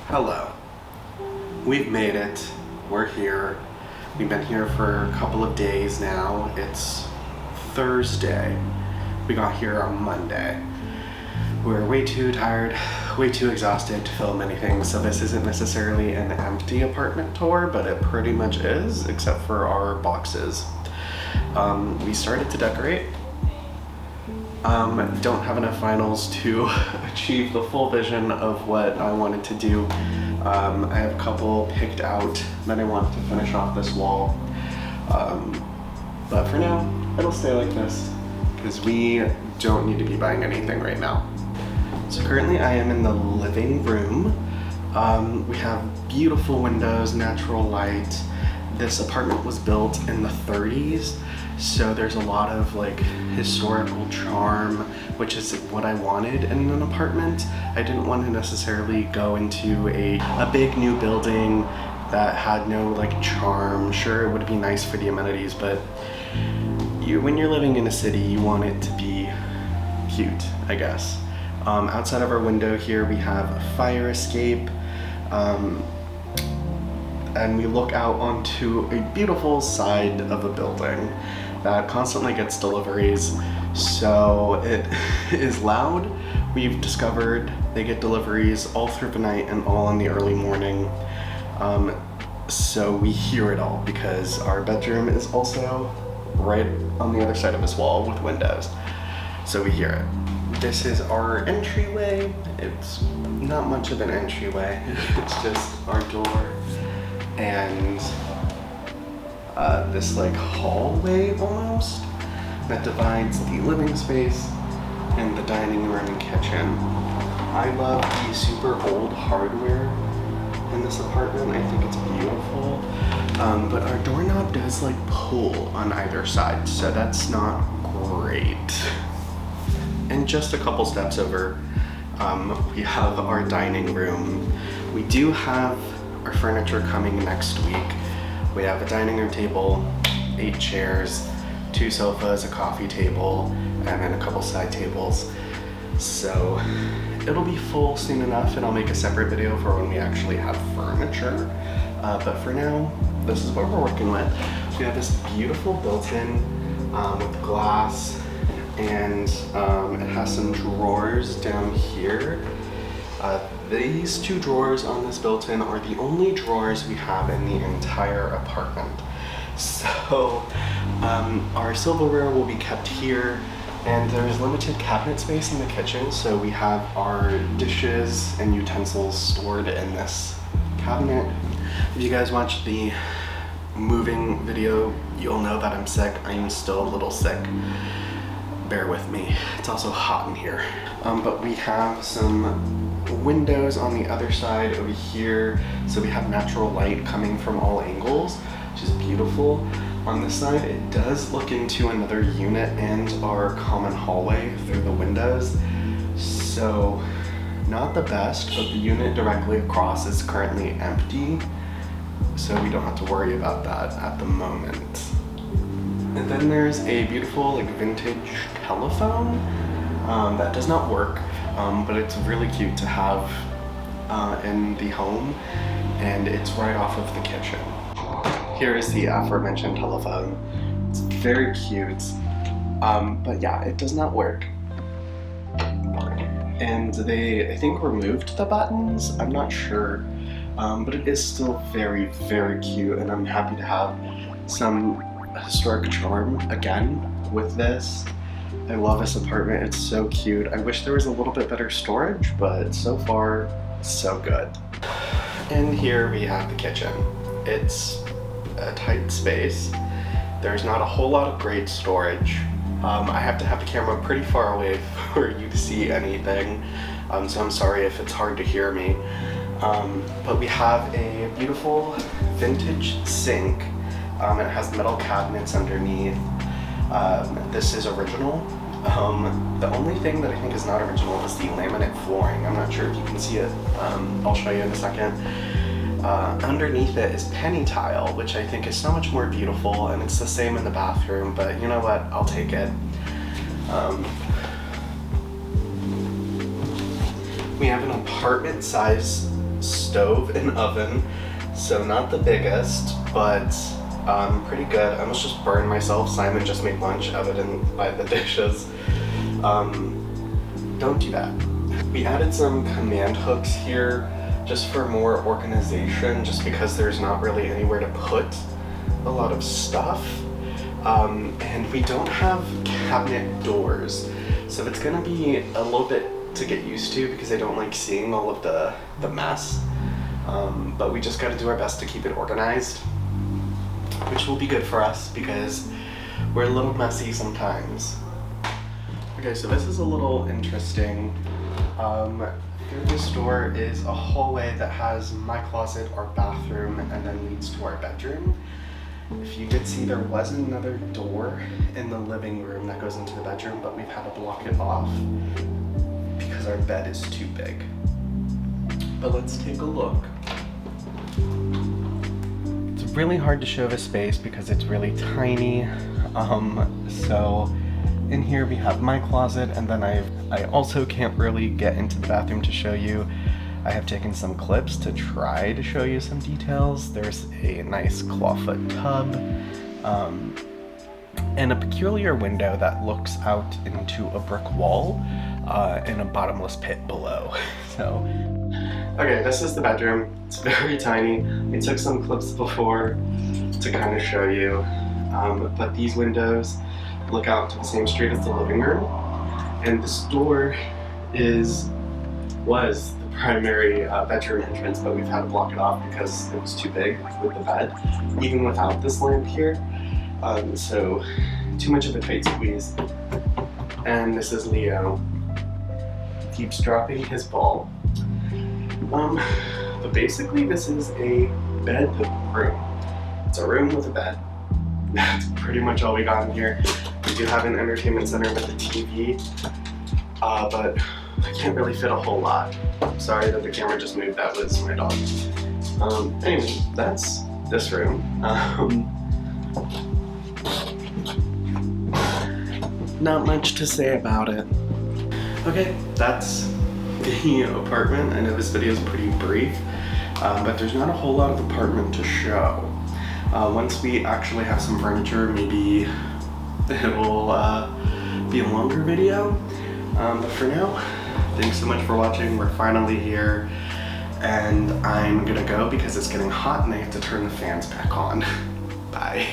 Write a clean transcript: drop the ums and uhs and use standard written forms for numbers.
Hello. We've made it. We're here. We've been here for a couple of days now. It's Thursday. We got here on Monday. We're way too tired, way too exhausted to film anything, so this isn't necessarily an empty apartment tour, but it pretty much is, except for our boxes. We started to decorate. Don't have enough finals to achieve the full vision of what I wanted to do. I have a couple picked out that I want to finish off this wall. But for now, it'll stay like this because we don't need to be buying anything right now. So currently I am in the living room. We have beautiful windows, natural light. This apartment was built in the 30s. So there's a lot of like historical charm, which is what I wanted in an apartment. I didn't want to necessarily go into a big new building that had no like charm. Sure, it would be nice for the amenities, but when you're living in a city, you want it to be cute, I guess. Outside of our window here, we have a fire escape. And we look out onto a beautiful side of a building that constantly gets deliveries, so it is loud. We've discovered they get deliveries all through the night and all in the early morning, so we hear it all because our bedroom is also right on the other side of this wall with windows, so we hear it. This is our entryway. It's not much of an entryway, it's just our door and this like hallway almost that divides the living space and the dining room and kitchen. I love the super old hardware in this apartment. I think it's beautiful, but our doorknob does like pull on either side, so that's not great. And just a couple steps over, we have our dining room. We do have our furniture coming next week. We have a dining room table, 8 chairs, 2 sofas, a coffee table, and then a couple side tables. So it'll be full soon enough, and I'll make a separate video for when we actually have furniture. But for now, this is what we're working with. We have this beautiful built-in with glass, and it has some drawers down here. These 2 drawers on this built-in are the only drawers we have in the entire apartment. So our silverware will be kept here, and there's limited cabinet space in the kitchen, so we have our dishes and utensils stored in this cabinet. If you guys watched the moving video, you'll know that I'm sick. I'm still a little sick. Bear with me. It's also hot in here. But we have some windows on the other side over here, so we have natural light coming from all angles, which is beautiful. On this side, it does look into another unit and our common hallway through the windows, so not the best, but the unit directly across is currently empty, so we don't have to worry about that at the moment. And then there's a beautiful like vintage telephone that does not work, but it's really cute to have in the home, and it's right off of the kitchen. Here is the aforementioned telephone. It's very cute, but yeah, it does not work. And they, I think, removed the buttons. I'm not sure, but it is still very, very cute, and I'm happy to have some historic charm again with this. I love this apartment, it's so cute. I wish there was a little bit better storage, but so far, so good. And here we have the kitchen. It's a tight space. There's not a whole lot of great storage. I have to have the camera pretty far away for you to see anything, so I'm sorry if it's hard to hear me. But we have a beautiful vintage sink. It has metal cabinets underneath. This is original. The only thing that I think is not original is the laminate flooring. I'm not sure if you can see it. I'll show you in a second. Underneath it is penny tile, which I think is so much more beautiful, and it's the same in the bathroom, but you know what? I'll take it. We have an apartment size stove and oven, so not the biggest, but pretty good. I almost just burned myself. Simon just made lunch, evident by the dishes. Don't do that. We added some command hooks here just for more organization, just because there's not really anywhere to put a lot of stuff. And we don't have cabinet doors, so it's gonna be a little bit to get used to because I don't like seeing all of the mess. But we just gotta do our best to keep it organized, which will be good for us because we're a little messy sometimes. Okay, so this is a little interesting. Through this door is a hallway that has my closet, our bathroom, and then leads to our bedroom. If you did see, there was another door in the living room that goes into the bedroom, but we've had to block it off because our bed is too big. But let's take a look. It's really hard to show the space because it's really tiny. So in here we have my closet, and then I also can't really get into the bathroom to show you. I have taken some clips to try to show you some details. There's a nice clawfoot tub, and a peculiar window that looks out into a brick wall and a bottomless pit below. So, okay, this is the bedroom. It's very tiny. I took some clips before to kind of show you, but these windows look out to the same street as the living room, and this door was the primary bedroom entrance, but we've had to block it off because it was too big with the bed, even without this lamp here. So too much of a tight squeeze. And this is Leo. Keeps dropping his ball. But basically this is a bed room. It's a room with a bed. That's pretty much all we got in here. We do have an entertainment center with a TV, but I can't really fit a whole lot. Sorry that the camera just moved, that was my dog. Anyway, that's this room. Not much to say about it. Okay, that's the apartment. I know this video is pretty brief, but there's not a whole lot of apartment to show. Once we actually have some furniture, maybe it will be a longer video. But for now, thanks so much for watching. We're finally here, and I'm gonna go because it's getting hot and I have to turn the fans back on. Bye.